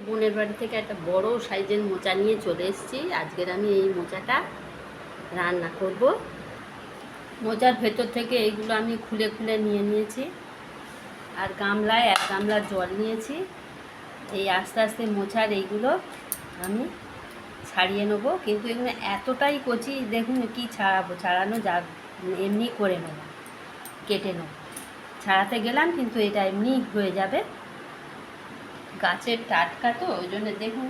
বোনের বাড়ি থেকে একটা বড় সাইজের মোচা নিয়ে চলে এসেছি। আজকের আমি এই মোচাটা রান্না করব। মোচার ভেতর থেকে এইগুলো আমি খুলে খুলে নিয়ে নিয়েছি, আর গামলায় 1 গামলা জল নিয়েছি। এই আস্তে আস্তে মোচার এইগুলো আমি ছাড়িয়ে নেব, কিন্তু এগুলো এতটাই কচি, দেখুন কি ছাড়াবো, ছাড়ানো যা এমনি করে নেব, কেটে নেব। ছাড়াতে গেলাম কিন্তু এটা এমনি হয়ে যাবে, গাছের টাটকা তো, ওই জন্য দেখুন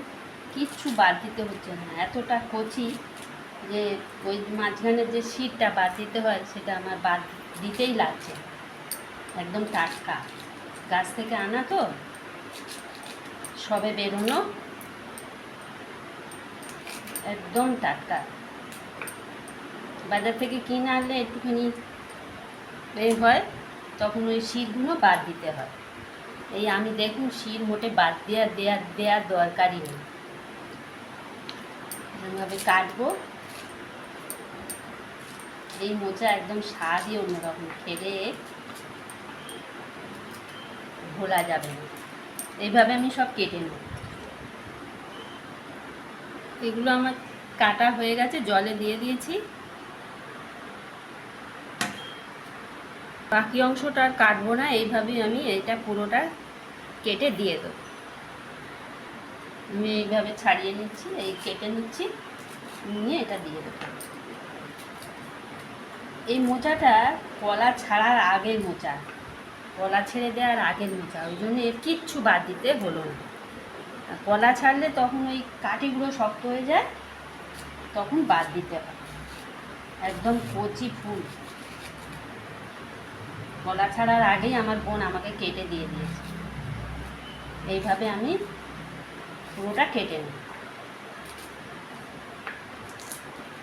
কিচ্ছু বাদ দিতে হচ্ছে না। এতটা কচি যে ওই মাঝখানের যে শীতটা বাদ দিতে হয় সেটা আমার বাদ দিতেই লাগছে। একদম টাটকা, গাছ থেকে আনা তো, সবে বেরোনো, একদম টাটকা। বাজার থেকে কিনে আনলে একটুখানি এই হয়, তখন ওই শীতগুলো বাদ দিতে হয়। এই আমি দেখুন শীত মোটে বাদ দেওয়ার দরকারই নেই। এভাবে কাটবো। এই মোচা একদম স্বাদই অন্যরকম, খেলে ভোলা যাবে না। এইভাবে আমি সব কেটে নেব। এগুলো আমার কাটা হয়ে গেছে, জলে দিয়ে দিয়েছি। বাকি অংশটা আর কাটবো না, এইভাবেই আমি এটা পুরোটা কেটে দিয়ে দেবো। আমি এইভাবে ছাড়িয়ে নিচ্ছি, এই কেটে নিচ্ছি, নিয়ে এটা দিয়ে দেবো। এই মোচাটা কলা ছাড়ার আগের মোচা, কলা ছেড়ে দেওয়ার আগের মোচা, ওই জন্য এর কিচ্ছু বাদ দিতে হলো না। আর কলা ছাড়লে তখন ওই কাঠিগুলো শক্ত হয়ে যায়, তখন বাদ দিতে হয়। একদম কচি ফুল, কলা ছাড়ার আগেই আমার বোন আমাকে কেটে দিয়ে দিয়েছে। এইভাবে আমি পুরোটা কেটে নিই,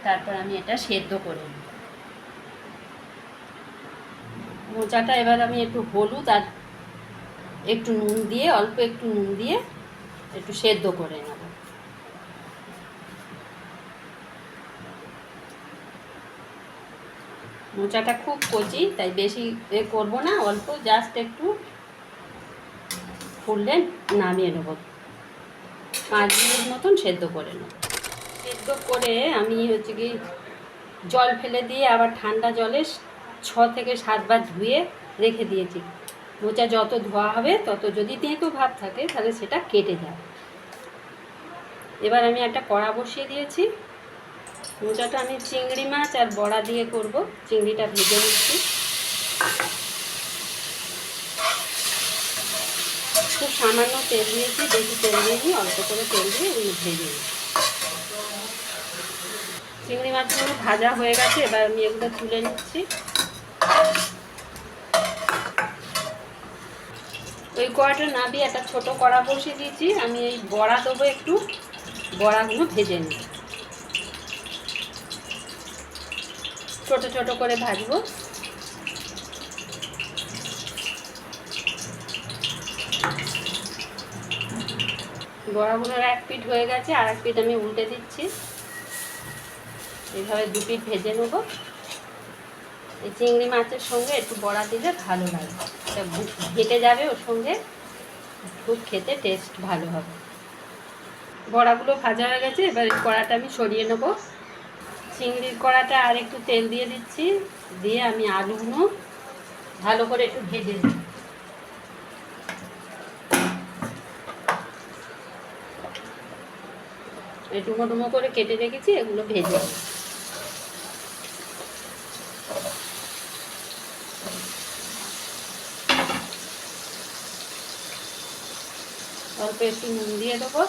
তারপর আমি এটা সেদ্ধ করে নিই। মোচাটা এবার আমি একটু হলুদ আর একটু নুন দিয়ে, অল্প একটু নুন দিয়ে একটু সেদ্ধ করে নেব। মোচাটা খুব কচি, তাই বেশি করবো না, অল্প জাস্ট একটু ফুললে নামিয়ে নেব। 5 মিনিট মতন সেদ্ধ করে নেব। সেদ্ধ করে আমি কি জল ফেলে দিয়ে আবার ঠান্ডা জলে 6 থেকে 7 বার ধুয়ে রেখে দিয়েছি। মোচা যত ধোয়া হবে তত, যদি তেঁতো ভাব থাকে তাহলে সেটা কেটে যায়। এবার আমি একটা কড়া বসিয়ে দিয়েছি। মোচাটা আমি চিংড়ি মাছ আর বড়া দিয়ে করব। চিংড়িটা ভেজে নিচ্ছি। খুব সামান্য তেল দিয়েছি, বেশি তেল দিয়েছি, অল্প করে তেল দিয়ে এগুলো ভেজে নিই। চিংড়ি মাছগুলো ভাজা হয়ে গেছে, এবার আমি এগুলো তুলে নিচ্ছি। ওই কড়াটা না দিয়ে একটা ছোটো কড়া বসিয়ে দিয়েছি। আমি এই বড়া দেবো, একটু বড়াগুলো ভেজে নিই, ছোট ছোট করে ভাজবো। বড়াগুলোর 1 পিঠ হয়ে গেছে, আর 1 পিঠ আমি উল্টে দিচ্ছি। এইভাবে 2 পিঠ ভেজে নেবো। এই চিংড়ি মাছের সঙ্গে একটু বড়া দিলে ভালো লাগে, এটা ঘেটে যাবে ওর সঙ্গে, খুব খেতে টেস্ট ভালো হবে। বড়াগুলো ভাজা হয়ে গেছে, এবার এই কড়াটা আমি সরিয়ে নেবো। চিংড়ির কড়াটা আর একটু তেল দিয়ে দিচ্ছি, দিয়ে আমি আলুগুলো ভালো করে একটু ভেজে নিই। এই ডুমো ডুমো করে কেটে রেখেছি, এগুলো ভেজে নিই। অল্প একটু নুন দিয়ে দেবো,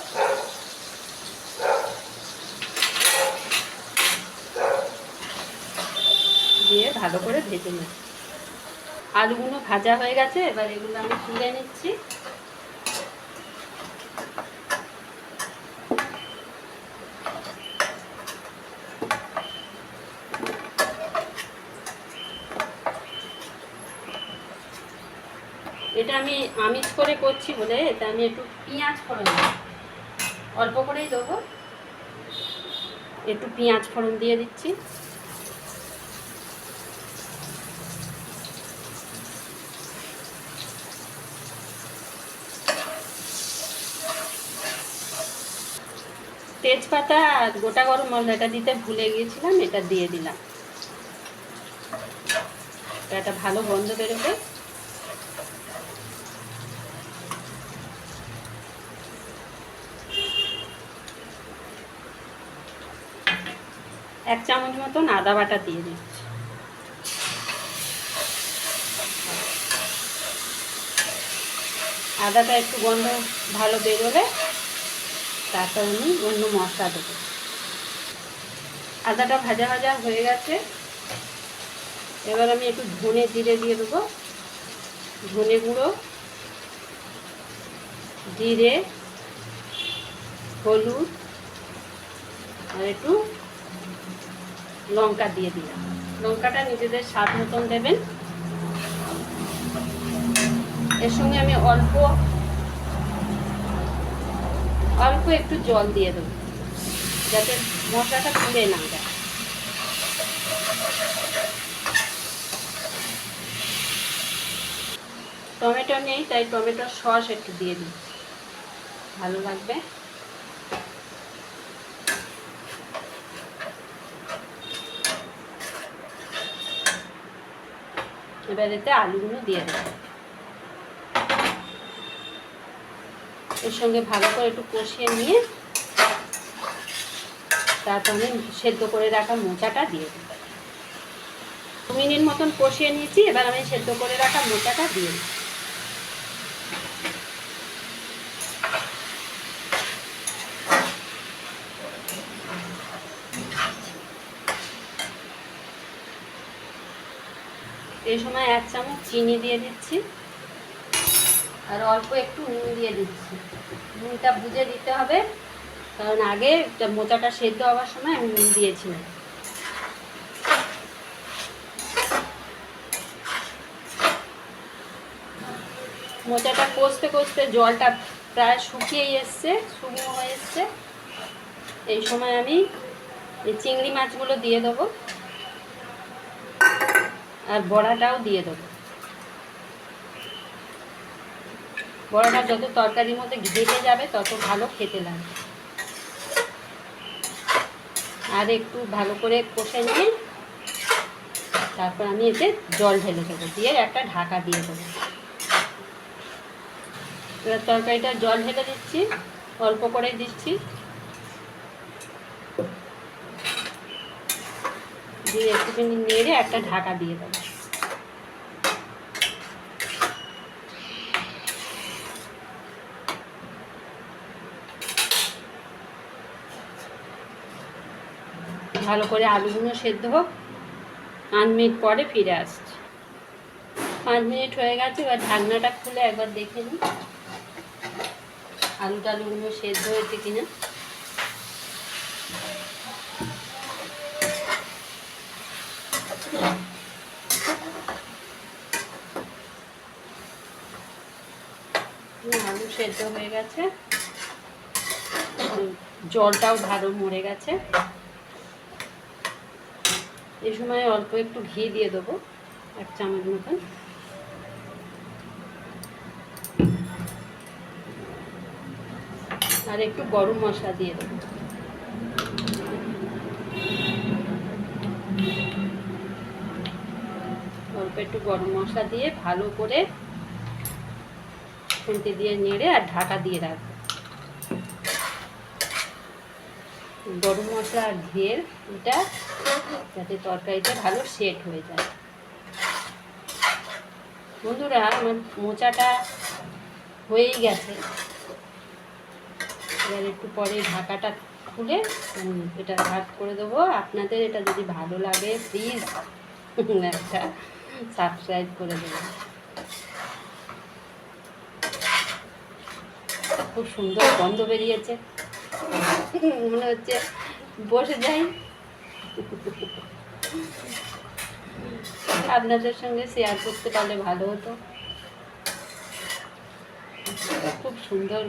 দিয়ে ভালো করে ভেজে নিই। আলুগুলো ভাজা হয়ে গেছে, এবার এগুলো আমি তুলে নিচ্ছি। এটা আমি আমিষ করে করছি বলে এটা আমি একটু পেঁয়াজ ফোড়ন দেবো, অল্প করেই দেবো। একটু পেঁয়াজ ফোড়ন দিয়ে দিচ্ছি। তেজপাতা আর গোটা গরম মশলাটা দিতে ভুলে গিয়েছিলাম, এটা দিয়ে দিলাম। একটা ভালো গন্ধ বেরোবে। এক চামচ মতন আদা বাটা দিয়ে দিচ্ছি। আদাটা একটু গন্ধ ভালো বেরোলে তারপর আমি অন্য মশলা দেবো। আদাটা ভাজা ভাজা হয়ে গেছে, এবার আমি একটু ধনে জিরে দিয়ে দেবো। ধনে গুঁড়ো, জিরে, হলুদ আর একটু লঙ্কা দিয়ে দিলাম। লঙ্কাটা নিজেদের স্বাদ মতন দেবেন। এর সঙ্গে আমি অল্প একটু জল দিয়ে দেবো, যাতে মশলাটা পুড়ে না যায়। টমেটো নেই, তাই টমেটোর সস একটু দিয়ে দিচ্ছি, ভালো লাগবে। এবার এতে আলুগুলো দিয়ে দেবো। এর সঙ্গে ভালো করে একটু কষিয়ে নিয়ে তারপর আমি সেদ্ধ করে রাখা মোচাটা দিয়ে দেবো। 2 মিনিট মতন কষিয়ে নিয়েছি, এবার আমি সেদ্ধ করে রাখা মোচাটা দিয়ে দিই। এই সময় 1 চামচ চিনি দিয়ে দিচ্ছি আর অল্প একটু নুন দিয়ে দিচ্ছি। নুনটা বুঝে দিতে হবে, কারণ আগে মোচাটা সেদ্ধ হওয়ার সময় আমি নুন দিয়েছিলাম। মোচাটা কষতে কষতে জলটা প্রায় শুকিয়ে এসছে, শুকনো হয়ে এসছে। এই সময় আমি এই চিংড়ি মাছগুলো দিয়ে দেবো আর বড়াটাও দিয়ে দেবো। বড়াটা যত তরকারির মধ্যে ঘেটে যাবে তত ভালো খেতে লাগবে। আর একটু ভালো করে কষে নিয়ে তারপর আমি এতে জল ঢেলে দেবো, দিয়ে একটা ঢাকা দিয়ে দেবো। এবার তরকারিটা জল ঢেলে দিচ্ছি, অল্প করে দিচ্ছি, দিয়ে একটুখানি নেড়ে একটা ঢাকা দিয়ে দেবো। ভালো করে আলুগুলো সেদ্ধ হোক, 5 মিনিট পরে ফিরে আসছি। 5 মিনিট হয়ে গেছে, এবার ঢাকনাটা খুলে একবার দেখে নিই আলুগুলো সেদ্ধ হয়েছে কিনা। আলু সেদ্ধ হয়ে গেছে, জলটাও ভালো মরে গেছে। এই সময় অল্প একটু ঘি দিয়ে দেবো, 1 চামচ মতন। আর একটু গরম মশলা দিয়ে দেবো। অল্প একটু গরম মশলা দিয়ে ভালো করে খুন্তি দিয়ে নেড়ে আর ঢাকা দিয়ে রাখবো। গরম মশলা আর ঘিয়ের এটা যাতে তরকারিটা ভালো সেট হয়ে যায়। বন্ধুরা, আমার মোচাটা হয়েই গেছে। এবার একটু পরে ঢাকাটা খুলে এটা ভাগ করে দেবো। আপনাদের এটা যদি ভালো লাগে প্লিজ একটা সাবস্ক্রাইব করে দেবেন। খুব সুন্দর গন্ধ বেরিয়েছে, মনে হচ্ছে বসে যাই, আপনাদের সঙ্গে শেয়ার করতে পারলে ভালো হতো। খুব সুন্দর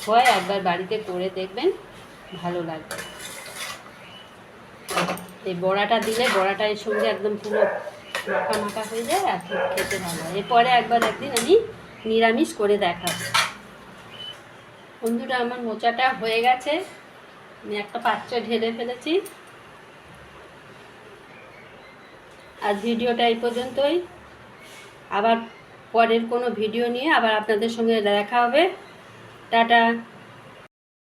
হয়, একবার বাড়িতে করে দেখবেন, ভালো লাগবে। এই বড়াটা দিলে বড়াটা এর সঙ্গে একদম পুরো মাখা মাখা হয়ে যায় আর খুব খেতে ভালো হয়। এরপরে একদিন আমি নিরামিষ করে দেখাবো। বন্ধুরা, আমার মোচাটা হয়ে গেছে, আমি একটা পাত্রে ঢেলে ফেলেছি। আজ ভিডিওটা এই পর্যন্তই। আবার পরের কোনো ভিডিও নিয়ে আবার আপনাদের সঙ্গে দেখা হবে। টাটা।